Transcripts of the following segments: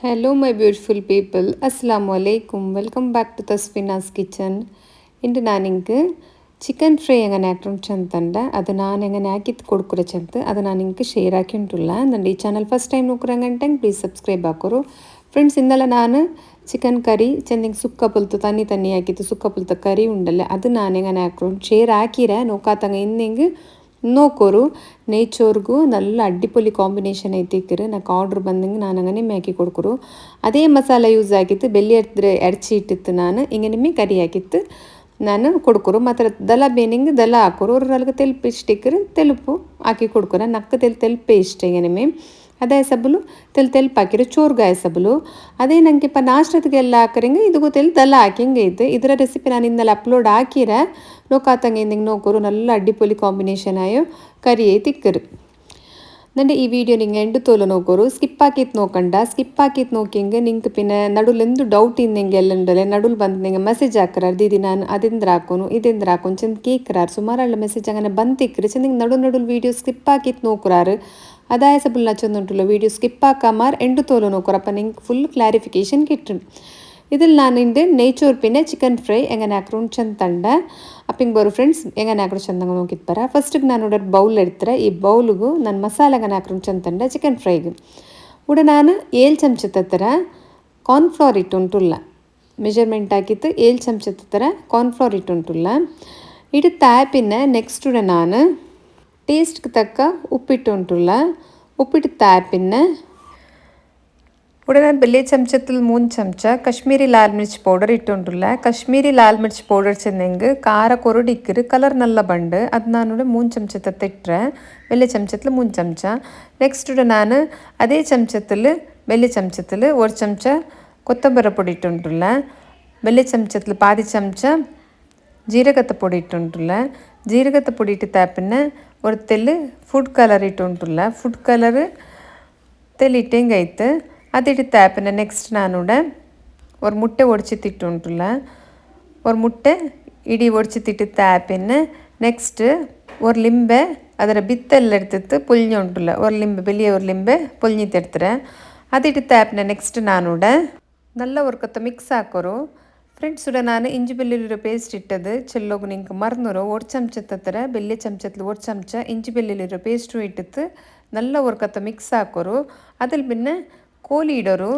Hello, my beautiful people. Assalamu alaikum. Welcome back to Tasfina's kitchen. ಇಂದು ನಾನಿಂಗೆ chicken fry ಹೆಂಗೆ ಹಾಕ್ಕೊಂಡ್ ಅದು ನಾನು ಹೆಂಗೆ ಹಾಕಿತ್ತು ಕೊಡ್ಕೊರೆ ಚಂತ ಅದು ನಾನು ಹಿಂಗೆ ಶೇರ್ ಹಾಕಿಂಟುಲ್ಲ ನನ್ನ ಈ ಚಾನಲ್ ಫಸ್ಟ್ ಟೈಮ್ ನೋಡ್ರಂಗಂಟೆ ಪ್ಲೀಸ್ ಸಬ್ಸ್ಕ್ರೈಬ್ ಹಾಕೋರು ಫ್ರೆಂಡ್ಸ್ ಇಂದಲ್ಲ ನಾನು ಚಿಕನ್ ಕರಿ ಚೆಂದಿಗೆ ಸುಕ್ಕ ಪುಲ್ತು ತನ್ನಿ ಹಾಕಿತ್ತು ಸುಕ್ಕ ಪುಲ್ತ ಕರಿ ಉಂಡಲ್ಲ ಅದು ನಾನು ಹೆಂಗೆ ಹಾಕೊಂಡು ಶೇರ್ ಹಾಕಿರೆ ನೋಕಾತಂಗ ಹಿಂಗೆ ನೋಕೋರು ನೇಚೋರ್ಗೂ ನಲ್ಲ ಅಡ್ಡಿಪೊಲಿ ಕಾಂಬಿನೇಷನ್ ಐತಿಕ್ಕಿರು నాకు ಆರ್ಡ್ರ್ ಬಂದಂಗೆ ನಾನು ಹಂಗನೆ ಮ್ಯಾಕಿ ಕೊಡ್ಕೊರು ಅದೇ ಮಸಾಲ ಯೂಸ್ ಆಗಿತ್ತು ಬೆಲ್ಲಿ ಎಡ್ಚಿ ಇಟ್ಟಿತ್ತು ನಾನು ಹಿಂಗೆ ನಿಮಗೆ ಕರಿ ಹಾಕಿತ್ತು ನಾನು ಕೊಡ್ಕೊರು ಮಾತ್ರ ದಲ ಬೇನಿಂಗ್ ದಲ ಹಾಕೋರು ಅವ್ರ ಅಲ್ಲಿಗೆ ತೆಲ್ಪು ಇಷ್ಟಿಕ್ಕರು ತೆಲುಪು ಹಾಕಿ ಕೊಡ್ಕೊರ ನಕ್ಕ ತೆಲ್ಪೇ ಇಷ್ಟ ಹಿಂಗೆ ನಿಮಗೆ ಅದೇ ಸಬಲು ತೆಲ್ಪು ಹಾಕಿರು ಚೋರ್ಗಾಯ ಸಬಲು ಅದೇ ನನಗೆ ನಾಷ್ಟದಿಗೆಲ್ಲ ಹಾಕರಿಂಗೆ ಇದಕ್ಕೂ ದಲ ಹಾಕಿಂಗೆ ಐತೆ ಇದರ ರೆಸಿಪಿ ನಾನು ಇನ್ನೆಲ್ಲ ಅಪ್ಲೋಡ್ ಹಾಕಿರ ನೋಕಾತಂಗೆ ಹಿಂಗೆ ನೋಕೋರು ನಲ್ಲ ಅಡ್ಡಿಪೊಲಿ ಕಾಂಬಿನೇಷನ್ ಆಯೋ ಕರಿ ತಿಕ್ಕರು ನಂಡೆ ಈ ವಿಡಿಯೋ ನಿಂಗೆ ಎಂಡು ತೋಲು ನೋಕೋರು ಸ್ಕಿಪ್ ಹಾಕಿತ್ತು ನೋಕಂಡ ಸ್ಕಿಪ್ ಹಾಕಿತ್ತು ನೋಕಿಂಗೆ ನಿಂಗೆ ಪಿನ್ನ ನಡುಲೆಂದು ಡೌಟ್ ಇಂದಂಗೆ ಎಲ್ಲ ಉಂಡಲೆ ನಡುಲ್ ಬಂದು ನಿಂಗೆ ಮೆಸೇಜ್ ಹಾಕರಾರು ದೀದಿ ನಾನು ಅದಿಂದ್ರ ಹಾಕೋನು ಇದಿಂದ್ರ ಹಾಕೋನು ಚೆಂದ ಕೇಕ್ರಾರು ಸುಮಾರು ಮೆಸೇಜ್ ಹಂಗೆ ಬಂತಿಕ್ಕ್ರಿ ಚೆಂದ ನಡುಲ್ ವೀಡಿಯೋ ಸ್ಕಿಪ್ ಹಾಕಿತ್ತು ನೋಕರಾರು ಅದಾಯ ಸಬಲ್ ನಚ್ಚೊಂದು ಉಂಟುಲ್ಲ ವೀಡಿಯೋ ಸ್ಕಿಪ್ ಹಾಕಮಾರ್ ಎಂಡು ತೋಲು ನೋಕೋರಪ್ಪ ನಿಂಗೆ ಫುಲ್ ಕ್ಲಾರಿಫಿಕೇಶನ್ ಕಿಟ್ಟು ಇದಿಲ್ ನಾನು ಇಂದು ನೇಚೂರ್ ಪಿನ್ನೆ ಚಿಕನ್ ಫ್ರೈ ಹೆಂಗೆ ಹಾಕ್ಕೊಂಡು ಚಂದ ತಂಡ ಅಪ್ಪಿಂಗ್ ಬರೋ ಫ್ರೆಂಡ್ಸ್ ಹೆಂಗೆ ಹಾಕೊಂಡು ಚಂದಂಗೆ ನೋಕಿತ್ಬರ ಫಸ್ಟಿಗೆ ನಾನು ನೋಡೋದು ಬೌಲ್ ಇಡ್ತಾರೆ ಈ ಬೌಲಿಗೂ ನಾನು ಮಸಾಲೆಗೆ ಹಾಕೊಂಡು ಚಂದ ತಂಡ ಚಿಕನ್ ಫ್ರೈಗೆ ಉಡ ನಾನು 7 ಚಮಚ ಥರ ಕಾರ್ನ್ಫ್ಲವರ್ ಇಟ್ಟುಂಟುಲ್ಲ ಮೆಜರ್ಮೆಂಟ್ ಹಾಕಿತ್ತು 7 ಚಮಚ ಥರ ಕಾರ್ನ್ಫ್ಲವರ್ ಇಟ್ಟುಂಟುಲ್ಲ ಇಡು ತಾಪಿನ ನೆಕ್ಸ್ಟ್ ಉಡ ನಾನು ಟೇಸ್ಟ್ಗೆ ತಕ್ಕ ಉಪ್ಪಿಟ್ಟುಂಟುಲ್ಲ ಉಪ್ಪಿಟ್ಟು ತಾಪಿನ ಉಡನೆ ಬೆಲೆ ಚಮಚത്തിൽ 3 ಚಮಚ ಕಾಶ್ಮೀರಿ ಲಾಲ್ ಮಿರ್ಚ್ ಪೌಡರ್ ಇಟ್ಟುಂಟುಲ್ಲ ಕಾಶ್ಮೀರಿ ಲಾಲ್ ಮಿರ್ಚ್ ಪೌಡರ್ ಚೆಂದಂಗೆ ಖಾರ ಕೊರಡಿಕ್ಕರು ಕಲರ್ ನಲ್ಲ ಬಂಡು ಅದು ನಾನು 3 ಚಮಚ ತೆಟ್ರೆ ಬೆಲೆ ಚಮಚത്തിൽ 3 ಚಮಚ ನೆಕ್ಸ್ಟ್ ನಾನು ಅದೇ ಚಮಚത്തിൽ ಬೆಲೆ ಚಮಚത്തിൽ 1 ಚಮಚ ಕೊತ್ತಂಬರಿ ಪೊಡಿ ಇಟ್ಟುಂಟುಲ್ಲ ಬೆಲೆ ಚಮಚത്തിൽ ಪಾದಿ ಚಮಚ ಜೀರಗದ ಪೊಡಿ ಇಟ್ಟುಂಟುಲ್ಲ ಜೀರಗದ ಪೊಡಿ ಇಟ್ಟು ತಾಪಿನ ஒரு தெல்லு ஃபுட் கலர் இட்டுಂಟುಲ್ಲ ಫುಡ್ ಕಲರ್ தெல்லிட்டேங்க ஐத்து അതിട്ട് താപ്പിന നെക്സ്റ്റ് നാനൂടെ ഒരു മുട്ട ഒടിച്ചിട്ടിട്ടുണ്ടല്ല ഒരു മുട്ട ഇടി ഒടിച്ചിട്ടിട്ട് താപ്പിന് നെക്സ്റ്റ് ഒരു ಲಿಂಬೆ ಅದರ ಬಿತ್ತೆಲ್ಲ എടുത്തിട്ട് പൊളിഞ്ഞുണ്ടല്ല ഒരു ಲಿಂಬೆ വലിയ ഒരു ಲಿಂಬೆ പൊളിഞ്ഞിട്ടെടുത്തರೆ അതിട്ട് താപ്പിನ നെക്ಸ್ಟ್ ನಾನೂಡೆ നല്ല ಒರ್ಕತ್ತ ಮಿಕ್ಸ್ ಹಾಕೋರು ಫ್ರೆಂಡ್ಸ್ ಉಡ ನಾನು ಇಂಜಿ ಬೆಳ್ಳುಳ್ಳಿ ಪೇಸ್ಟ್ ಇಟ್ಟದು ಚೆಲ್ಲೋಗು ನಿಂಗೆ ಮರ್ನೂರು 1 ಚಮಚ ಥರ ಬೆಳ್ಳಿ ಚಮಚത്തിൽ 1 ಚಮಚ ಇಂಜಿ ಬೆಳ್ಳುಳ್ಳಿ ಪೇಸ್ಟು ಇಟ್ಟಿತ್ತು നല്ല ಒರ್ಕತ್ತ ಮಿಕ್ಸ್ ಹಾಕೋರು അതിൽ പിന്നെ ಕೋಲಿ ಇಡೋರು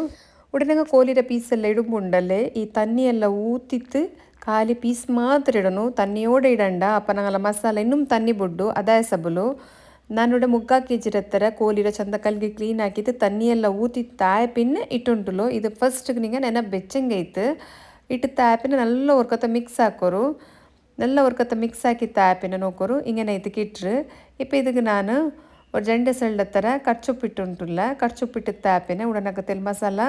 ಉಡನೆಗ ಕೋಲಿರ ಪೀಸೆಲ್ಲ ಇಡುಂಬುಂಡಲ್ಲೇ ಈ ತನ್ನಿಯೆಲ್ಲ ಊತಿತ್ತು ಖಾಲಿ ಪೀಸ್ ಮಾತ್ರ ಇಡನು ತನ್ನಿಯೋടെ ಇಡಂಡ ಅಪ್ಪ ನಂಗಲ್ಲ ಮಸಾಲ ಇನ್ನೂ ತನ್ನಿ ಬುಡ್ಡು ಅದಾಯ ಸಬಲು ನಾನುಡೆ 3 kg ಇರತ್ತರ ಕೋಲಿರ ಚಂದ ಕಲ್ಗೆ ಕ್ಲೀನ್ ಹಾಕಿತ್ತು ತನ್ನಿಯೆಲ್ಲ ಊತಿ ತಾಯ ಪಿನ್ನೆ ಇಟ್ಟುಂಟುಲು ಇದು ಫಸ್ಟ್ಗೆ ನಿಂಗೆ ನೆನ ಬೆಚ್ಚಂಗೆ ಐತೆ ಇಟ್ಟು ತಾಪಿನ ನಲ್ಲ ಒರ್ಕತ್ತ ಮಿಕ್ಸ್ ಹಾಕೋರು ನಲ್ಲ ಒರ್ಕತ್ತ ಮಿಕ್ಸ್ ಹಾಕಿ ತಾಪಿನ ನೋಕೋರು ಹಿಂಗೇನೆ ಐತೆ ಇಟ್ರು ಇಪ್ಪ ಇದಕ್ಕೆ ನಾನು ஒரு ஜெண்டை செல்ல தர கட்சுப்பிட்டுல கட்சுப்பிட்டு தாப்பின உடனே மசால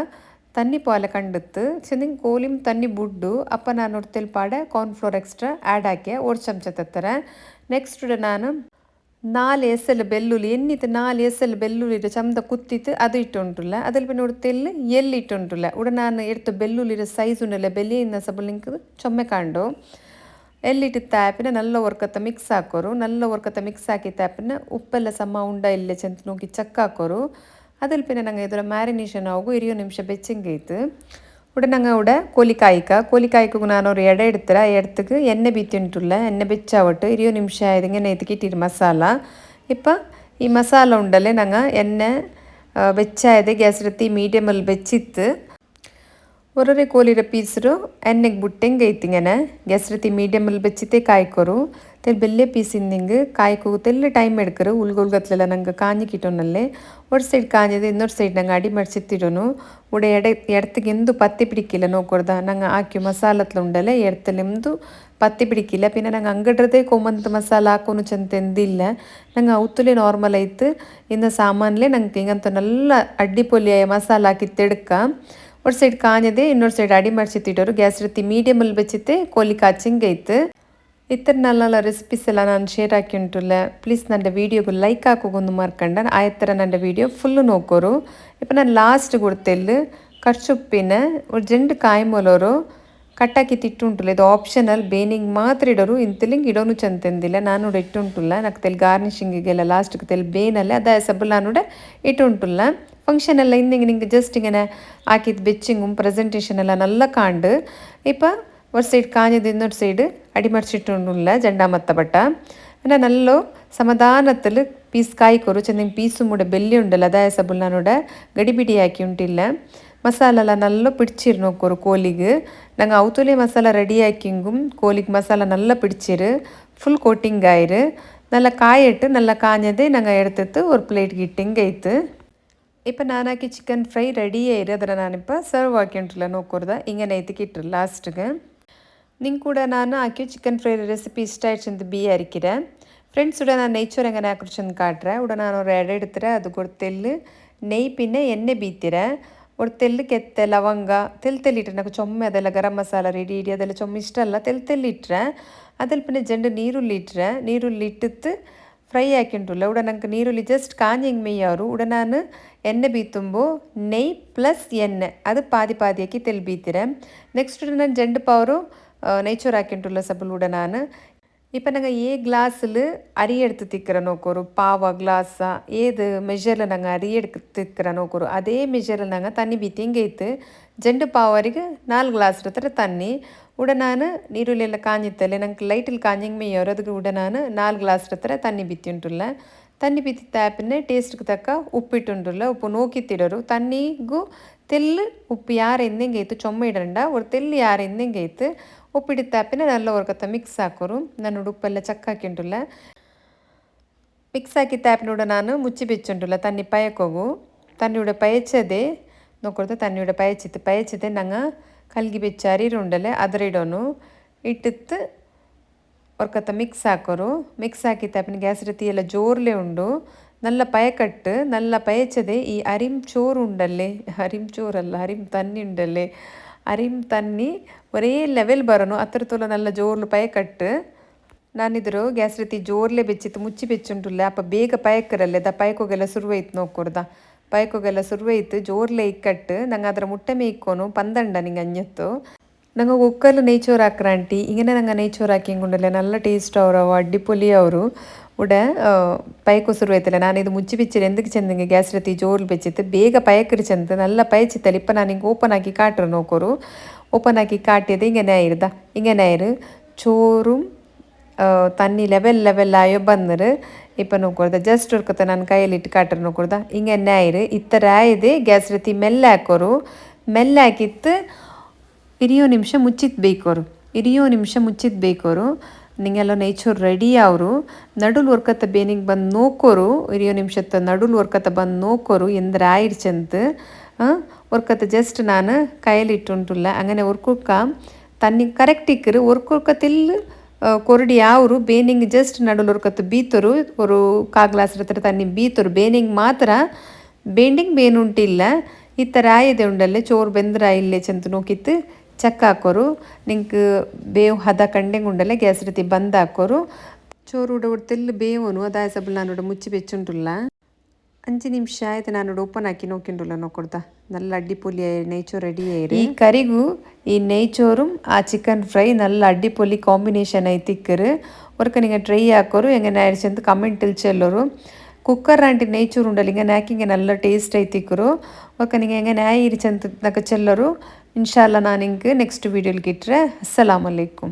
தண்ணி போல கண்டுத்து சின்ன கோலியும் தண்ணி புட்டு அப்போ நான் ஒரு பாட கார்ன்ஃப்ளோர் எக்ஸ்ட்ರಾ ಆ್ಯಡ್ ಹಾಕಿ 1 ಚಮಚ ತತ್ತರ ನೆಕ್ಸ್ಟ್ ನಾನು 4 ಎಸಲು ಬೆಳ್ಳುಳ್ಳಿ ಎನ್ನಿತ್ತು 4 ಎಸಲು ಬೆಳ್ಳುಳ್ಳಿ ಚಂದ ಕುತ್ತಿತ್ತು ಅದು ಇಟ್ಟುಂಟುಲ್ಲ ಅದ್ರಲ್ಲಿ പിന്നെ ഒരു ತೆಲ್ಲು ಎಲ್ಲಿ ಇಟ್ಟುಂಟುಲ್ಲ ಉಡ ನಾನು എടുത്ത ಬೆಳ್ಳುಳ್ಳಿ ಸೈಜ್ ಉಂಡಲ್ಲ ಬೆಲೆಯಿಂದ ಸಬಲ್ ನಿಂಗೆ ಚೊಮ್ಮೆ ಕಾಂಡು ಎಲ್ಲಿಟ್ಟು ತಾಪಿನ ನಲ್ಲ ಒರ್ಕತ್ತ ಮಿಕ್ಸ್ ಹಾಕೋರು ನಲ್ಲ ಒರ್ಕತ್ತ ಮಿಕ್ಸ್ ಹಾಕಿ ತಾಪಿನ ಉಪ್ಪೆಲ್ಲ ಸಮ ಉಂಡ ಇಲ್ಲೇ ಚೆಂತ ನೋಗಿ ಚಕ್ಕ ಹಾಕೋರು ಅದಲ್ಲಿ ಪಿನ್ನ ನಂಗೆ ಇದರ ಮ್ಯಾರಿನೇಷನ್ ಆಗು 20 ನಿಮಿಷ ಬೆಚ್ಚಂಗೆ ಐತು ಉಡ ನಂಗೆ ಉಡ ಕೋಲಿಕಾಯ್ಕು ನಾನು ஒரு ಎಡೆ எடுத்துற ಎಡ್ತಕ್ಕೆ ಎಣ್ಣೆ ಬೀತಿಂಟುಲ್ಲ ಎಣ್ಣೆ ಬೆಚ್ಚಾವಟ್ಟು 20 ನಿಮಿಷ ಆಯ್ದಂಗೆ ನೆತ್ತಿಕಿಟ್ಟಿರು ಮಸಾಲ ಇಪ್ಪ ಈ ಮಸಾಲ ಉಂಡಲ್ಲೇ ನಂಗೆ ಎಣ್ಣೆ ಬೆಚ್ಚಾಯದೆ ಗ್ಯಾಸ್ ರೀತಿ ಮೀಡಿಯಮಲ್ಲಿ ಬೆಚ್ಚಿತ್ತು ಒರರೆ ಕೋಲಿರ ಪೀಸರು ಎಣ್ಣೆಗೆ ಬುಟ್ಟೆಂಗೆ ಐತಿಂಗನೆ ಗ್ಯಾಸ್ ರೀತಿ ಮೀಡಿಯಮಲ್ಲಿ ಬೆಚ್ಚಿತೆ ಕಾಯ್ಕೊರು ತೆಲ್ ಬೆಲ್ಲೆ ಪೀಸಿಂದಿಂಗೆ ಕಾಯ್ಕೋ ತೆಲ್ಲ ಟೈಮ್ ಎಡ್ಕರು ಉಲ್ಗೊಲ್ಗತ್ಲೆಲ್ಲ ನಂಗೆ ಕಾഞ്ഞിക്കിട്ടೊನ್ನಲ್ಲೇ ഒരു ಸೈಡ್ ಕಾഞ്ഞത് ಇನ್ನೊರು ಸೈಡ್ ನಂಗೆ ಅಡಿ ಮಡಿಸಿತ್ತಿಡೋನು ಉಡ ಎಡ್ತಿಗೆ ಎಂದು ಪತ್ತಿ പിടിക്കില്ല ನೋಕೊಡ್ದ ನಂಗೆ ಹಾಕಿ ಮಸಾಲತ್ಲ ಉಂಡಲೆ ಎಡ್ತಲೆಂದು ಪತ್ತಿ പിടിക്കില്ല പിന്നെ ನಂಗೆ ಅಂಗಡ್ರದೇ ಕೊಮ್ಮಂತ ಮಸಾಲ ಹಾಕೋನು ಚಂದ ಎಂದಿಲ್ಲ ನಂಗೆ ಅವತ್ತಲೇ ನಾರ್ಮಲ್ ಐತು ಇನ್ನು ಸಾಮಾನ್ಲೇ ನಂಗೆ ಹಿಂಗಂತ ನಲ್ಲ ಅಡ್ಡಿಪೊಲಿಯ ಮಸಾಲ ಹಾಕಿ ತೆಡ್ಕ ஒரு ಸೈಡ್ ಕಾഞ്ഞದೆ ಇನ್ನೊರು ಸೈಡ್ ಅಡಿ ಮಡಿಸಿಟ್ಟಿಡೋರು ಗ್ಯಾಸ್ ರೀತಿ ಮೀಡಿಯಮಲ್ಲಿ ಬೆಚ್ಚಿತ್ತೆ ಕೋಲಿ ಕಾಚಿಂಗೆ ಐತೆ ಇತರ ನಲ್ಲ ರೆಸಿಪೀಸ್ ಎಲ್ಲ ನಾನು ಶೇರ್ ಹಾಕಿ ಉಂಟುಲ್ಲ ಪ್ಲೀಸ್ ನನ್ನ ವೀಡಿಯೋಗೆ ಲೈಕ್ ಹಾಕೋಗೊಂದು ಮಾರ್ಕಂಡ ಆಯ್ತರ ನನ್ನ ವೀಡಿಯೋ ಫುಲ್ಲು ನೋಕೋರು ಇಪ್ಪ ನಾನು ಲಾಸ್ಟ್ ಕೊಡ್ತೆಲ್ಲು ಕರ್ಚುಪ್ಪಿನ ஒரு 2 ಕಾಯಿಮೊಲೋರು ಕಟ್ಟಾಕಿ ತಿಟ್ಟುಂಟುಲ್ಲ ಇದು ಆಪ್ಷನಲ್ ಬೇನಿಂಗ್ ಮಾತ್ರ ಇಡೋರು ಇಂತಲಿಂಗ್ ಇಡೋನು ಚಂತೆಂದಿಲ್ಲ ನಾನು ಇಟ್ಟುಂಟುಲ್ಲ నాకు ತೆಲ್ ಗಾರ್ನಿಶಿಂಗಿಗೆಲ್ಲ ಲಾಸ್ಟ್ಗೆ ತೆಲ್ ಬೇನಲ್ಲೇ ಅದ ಸಬಲ್ ನಾನು ಇಟ್ಟುಂಟುಲ್ಲ ಫಂಕ್ಷನ್ ಎಲ್ಲ ಹಿಂದೆ ನಿಂಗೆ ಜಸ್ಟ್ ಇങ്ങനെ ಹಾಕಿದ ಬೆಚ್ಚಿಂಗುം ಪ್ರೆಸೆಂಟೇಷನ್ ಎಲ್ಲ നല്ല ಕಾಂಡು ಇಪ್ಪ ഒരു സൈഡ് കാഞ്ഞത് ഇന്നൊരു സൈഡ് അടിമറിച്ചിട്ടുള്ള ജണ്ടാമത്ത പട്ട പിന്നെ നല്ല സമാധാനത്തിൽ പീസ് കായ്ക്കൊരു ചെന്തെങ്കിലും പീസും കൂടെ ബെല്ലി ഉണ്ടല്ലോ അതായ സബുല്ലാനോടെ ഗടിപിടിയാക്കി ഉണ്ടില്ല ಮಸಾಲ ಎಲ್ಲ നല്ല പിടിച്ചിರು നോക്കൊരു ಕೋಲಿಗೆ ನಂಗೆ ಅವತುಲೆ ಮಸಾಲ ರೆಡಿ ಆಕಿಂಗುം ಕೋಲಿಗೆ ಮಸಾಲ നല്ല പിടിച്ചിರು ಫುಲ್ ಕೋಟಿಂಗ್ ಆಯಿರು നല്ല ಕಾಯಿಟ್ಟು നല്ല ಕಾഞ്ഞದೆ ನಂಗೆ എടുത്തിട്ട് ഒരു ಪ್ಲೇಟ್ಗೆ ಇಟ್ಟಿಂಗ್ ಐತು ഇപ്പം നാനാക്കി ചിക്കൻ ഫ്രൈ റെഡി ആയിരു ಅದರ ನಾನಿപ്പോൾ ಸರ್ವ್ ಹಾಕಿಂಟಿಲ್ಲ ನೋಡ್ಕೊರ್ದ ಹಿಂಗೆ ಐತಿಕಿಟ್ರು ಲಾಸ್ಟ್ಗೆ ನಿಂಗೆ ಕೂಡ ನಾನು ಹಾಕಿ ಚಿಕನ್ ಫ್ರೈ ರೆಸಿಪಿ ಇಷ್ಟ ಆಯ್ತು ಅಂತ ಬಿ ಅರಿக்கிறேன் ഫ്രണ്ട്സ് ഇവിടെ நான் நெய்ச்சோறு எங்கே குடிச்செന്ന് காட்டுறேன் ഇവിടെ நான் ஒரு ಎಡೆ எடுத்துறேன் ಅದು ஒரு ತೆಲ್ಲು ನೆಯ್ പിന്നെ ಎಣ್ಣೆ ಬೀತಿರೆ ഒരു ತೆಲ್ಲು ಕೆತ್ತೆ ಲವಂಗ ತೆಲ್ಲಿಟ್ಟರೆ ನನಗೆ ಚೊಮ್ಮೆ ಅದೆಲ್ಲ ಗರಂ ಮಸಾಲ ರೆಡಿ ಇಡಿ ಅದೆಲ್ಲ ಚೊಮ್ಮೆ ಇಷ್ಟ ಅಲ್ಲ ತೆಲ್ಲಿಟ್ಟರೆ ಅದಲ್ಲಿ പിന്നെ ಜಂಡು ನೀರುಳ್ಳಿ ಇಟ್ಟರೆ ನೀರುಳ್ಳಿ ಇಟ್ಟಿತ್ತು ಫ್ರೈ ಹಾಕಿಂಟುಲ್ಲ ഇവിടെ ನನಗೆ ನೀರುಳ್ಳಿ ಜಸ್ಟ್ ಕಾഞ്ഞിങ് മെയ്യാറ് ഇവിടെ ನಾನು ಎಣ್ಣೆ ಬೀತುമ്പോൾ ನೆಯ್ ಪ್ಲಸ್ ಎಣ್ಣೆ ಅದು ಪಾದಿ ಪಾದಿಯಾಕಿ ತೆಲ್ ಬೀತಿರೆ ನೆಕ್ಸ್ಟ್ ನಾನು ಜಂಡು ಪವರು നെയ്ച്ചോറ് ആക്കിയിട്ടുള്ള സബിലൂടെ ഞാൻ ഇപ്പം ഞങ്ങൾ ഗ്ലാസ്സിൽ അരിയെടുത്ത് തിക്കറ നോക്കൊരു പാവ ഗ്ലാസ്സാ ഏത് മെഷറിൽ ഞങ്ങൾ അരിയെടുത്ത് തിക്കറ നോക്കൊരു അതേ മെഷറിൽ ഞങ്ങൾ തന്നി ബീത്തിയും കേത്ത് ജണ്ട് പാവರಿಗೆ 4 ಗ್ಲಾಸ್ ಇರ್ತಾರೆ ತನ್ನಿ ಉಡ ನಾನು ನೀರುಳ್ಳಿ ಕಾഞ്ഞിತ್ತಲೆ ನಂಗೆ ಲೈಟಲ್ಲಿ ಕಾഞ്ഞಿಂಗ್ ಮೇಯೋರು ಅದಕ್ಕೆ ಉಡ ನಾನು 4 ಗ್ಲಾಸ್ ಇರ್ತಾರೆ ತನ್ನಿ ಬಿತ್ತಿ ಉಂಟುಲ್ಲ ತನ್ನಿ ಬಿತ್ತಿ ತಾಪಿನ ಟೇಸ್ಟ್ಗೆ ತಕ್ಕ ಉಪ್ಪಿಟ್ಟುಂಟುಲ್ಲ ಉಪ್ಪು ನೋಕಿತ್ತಿಡೋರು ತನ್ನಿಗೂ ತೆಲ್ಲು ಉಪ್ಪು ಯಾರು ಎಂದೆಂಗೆ ಐತು ಚೊಮ್ಮ ಇಡಂಡ ಒಂದು ತೆಲ್ಲು ಯಾರು ಎಂದೆಂಗೆ ಐತು ಉಪ್ಪಿಟ್ಟು ತಾಪಿನ നല്ല ഓർക്കത്ത മിക്സ് ആക്കോറും നന്നോട് ഉപ്പെല്ലാം ചക്കാക്കിയിട്ടുള്ള മിക്സ് ആക്കി താപ്പിനൂടെ ನಾನು ಮುಚ್ಚಿ ಬೆಚ್ಚುಂಟುಲ್ಲ ತನ್ನಿ ಪಯಕೋಗು ತನ್ನಿയുടെ ಪಯಚದೆ ನೋಡ್ಕೊಳ್ತಾ ತನ್ನಿയുടെ ಪಯಚಿತ್ತೆ ನಂಗೆ ಕಲ್ಗಿ ಬೆಚ್ಚ ಅರಿರುಂಡಲೆ ಅದರ ಇಡೋನು ಇಟ್ಟಿತ್ತು ಒರ್ಕತ್ತ ಮಿಕ್ಸ್ ಹಾಕೋರು ಮಿಕ್ಸ್ ಹಾಕಿ ತಾಪಿನ ಗ್ಯಾಸ್ ರೀತಿ ಎಲ್ಲ ಜೋರ್ಲೆ ಉಂಡು നല്ല പയക്കട്ട് നല്ല പയച്ചത് ഈ അരിം ചോറുണ്ടല്ലേ അരിം ചോറല്ല അരിം തന്നി ഉണ്ടല്ലേ അരിം തന്നി ഒരേ ലെവൽ ಬರನು ಅತ್ರತೋಲ നല്ല ಜೋರ್ಲು ಪಯಕಟ್ಟು ನಾನಿದ್ರು ಗ್ಯಾಸ್ ರೀತಿ ಜೋರ್ಲೆ ಬೆಚ್ಚಿತ್ತು ಮುಚ್ಚಿ ಬೆಚ್ಚುಂಟುಲ್ಲ ಅಪ್ಪ ಬೇಗ ಪಯಕ್ಕರಲ್ಲೇ ಪಯಕೋಗೆಲ್ಲ ಸುರುವೈತು ನೋಡ್ಕೊಡ್ದ ಪಯಕೋಗೆಲ್ಲ ಸುರುವೈತು ಜೋರ್ಲೆ ಇಕ್ಕಟ್ಟು ನಂಗೆ ಅದರ ಮುಟ್ಟೆ ಮೇಯ್ಕೋನು ಪಂದಂಡ ನಿಂಗೆ ಅಂಜತ್ತು ನಂಗೆ ಕುಕ್ಕರ್ಲು നെയ്ച്ചോറ് ಹಾಕ್ರಾಂಟಿ ഇങ്ങനെ ನಂಗೆ നെയ്ച്ചോറ് ಹಾಕಿಂಗುಂಡಲ್ಲ നല്ല ಟೇಸ್ಟ್ ಅವರವ ಅಡ್ಡಿಪೊಲಿ ಅವರು ಉಡ ಪಯಕು ಸುರುವೈತಲ್ಲ ನಾನು ಇದು ಮುಚ್ಚಿ ಬಿಚ್ಚಿರಿ ಎಂದಕ್ಕೆ ಚೆಂದಂಗೆ ಗ್ಯಾಸ್ ರೀತಿ ಜೋರ್ಲು ಬೆಚ್ಚಿತ್ತು ಬೇಗ ಪಯಕರಿ ಚೆಂದ നല്ല ಪಯಚಿತ್ತಲ್ಲ ಇಪ್ಪ ನಾನು ಹಿಂಗೆ ಓಪನ್ ಆಗಿ ಕಾಟ್ರು ನೋಕೋರು ಓಪನ್ ಆಗಿ ಕಾಟಿಯದು ಹಿಂಗೆ ನೇಯಿರ್ದ ಹಿಂಗೆ ನೇಯರು ಚೋറും തന്നി ലെവൽ ಬಂದರು ಇಪ್ಪ ನೋಡ್ಕೊಳ್ದ ಜಸ್ಟ್ ಉರ್ಕತ್ತ ನಾನು ಕೈಯಲ್ಲಿಟ್ಟು ಕಾಟ್ರು ನೋಡ್ಕೊಳ್ದ ಹಿಂಗೆ ನೇಯರು ಇತ್ತರ ಆಯ್ದೆ ಗ್ಯಾಸ್ ರೀತಿ ಮೆಲ್ಲೆ ಹಾಕೋರು ಮೆಲ್ಲೆ ಹಾಕಿತ್ತು 20 ನಿಮಿಷ ಮುಚ್ಚಿತ್ ಬೇಕೋರು 20 ನಿಮಿಷ ಮುಚ್ಚಿತ್ ಬೇಕೋರು ನಿಂಗೆಲ್ಲ നെയ്ച്ചോറ് ರೆಡಿ ಅವರು ನಡುಲ್ ಒರ್ಕತ್ತ ಬೇನಿಗೆ ಬಂದು ನೋಕೋರು 20 ನಿಮಿಷದ ನಡುಲ್ ಒರ್ಕತ್ತ ಬಂದು ನೋಕೋರು ಎಂದ್ರ ಆಯಿಡ್ಚಂತ ಒರ್ಕತ್ತ ಜಸ್ಟ್ ನಾನು ಕೈಯಲ್ಲಿಟ್ಟುಂಟುಲ್ಲ അങ്ങനെ ಒರ್ಕುಕ್ಕ ತನ್ನಿ ಕರೆಕ್ಟ್ ಇಕ್ಕರು ಒರ್ಕುಕ್ಕತ್ತಿಲ್ಲ ಕೊರಡಿ ಯಾವರು ಬೇನಿಂಗ್ ಜಸ್ಟ್ ನಡುಲ್ ಒರ್ಕತ್ತ ಬೀತರು ஒரு 1/4 ಗ್ಲಾಸ್ ಹತ್ರ ತನ್ನಿ ಬೀತರು ಬೇನಿಂಗ್ ಮಾತ್ರ ಬೇಂಡಿಂಗ್ ಬೇನುಂಟಿಲ್ಲ ಈ ಥರ ಆಯದೆ ಉಂಡಲ್ಲೇ ಚೋರು ಬೆಂದ್ರ ಇಲ್ಲೇ ಚಂತ ನೋಕಿತ್ತು ಚಕ್ಕ ಹಾಕೋರು ನಿಂಗೆ ಬೇವು ಹದ ಕಂಡೆಂಗೆ ಉಂಡಲ್ಲೇ ಗ್ಯಾಸ್ ರೀತಿ ಬಂದ್ ಹಾಕೋರು ಚೋರು ಉಡ ತೆಲ್ಲು ಬೇವನು ಅದಾಯ ಸಬಲ್ ನಾನೋಡ ಮುಚ್ಚಿ ಬೆಚ್ಚುಂಟುಲ್ಲ 5 ನಿಮಿಷ ಆಯ್ತು ನಾನೋಡ ಓಪನ್ ಹಾಕಿ ನೋಕಿಂಡುಲ್ಲ ನೋಕೊಡ್ತಾ നല്ല അടിപൊളി നെയ്ച്ചോറ് റെഡി ആയി ഈ കറിಗೂ ഈ നെയ്ച്ചോറും ആ ചിക്കൻ ഫ്രൈ നല്ല അടിപൊളി കോമ്പിനേഷൻ ആയി തിಕ್ಕರು ಒರ್ಕ ನಿಂಗೆ ಟ್ರೈ ಹಾಕೋರು ಹೆಂಗೆ ಆಯ್ತು ಅಂತ ಕಮೆಂಟ್ ಚೆಲ್ಲೋರು ಕುಕ್ಕರ್ ಆಂಟಿ നെയ്ച്ചോറ് ಉಂಡಲ್ಲ ಹಿಂಗೆ ಹಾಕಿಂಗೆ നല്ല ಟೇಸ್ಟ್ ಆയി ತಿಕ್ಕರು ಒರ್ಕ ನಿಂಗೆ ಹೆಂಗೆ ಆಯಿರಿಚಂತ ನಕ ಚೆಲ್ಲರು ಇನ್ಶಾಲ್ಲ ನಾನು ಹಿಂಗೆ ನೆಕ್ಸ್ಟ್ ವೀಡಿಯೋಲಿ ಗಿಟ್ರೆ ಅಸ್ಸಲಾಮು ಅಲೈಕುಂ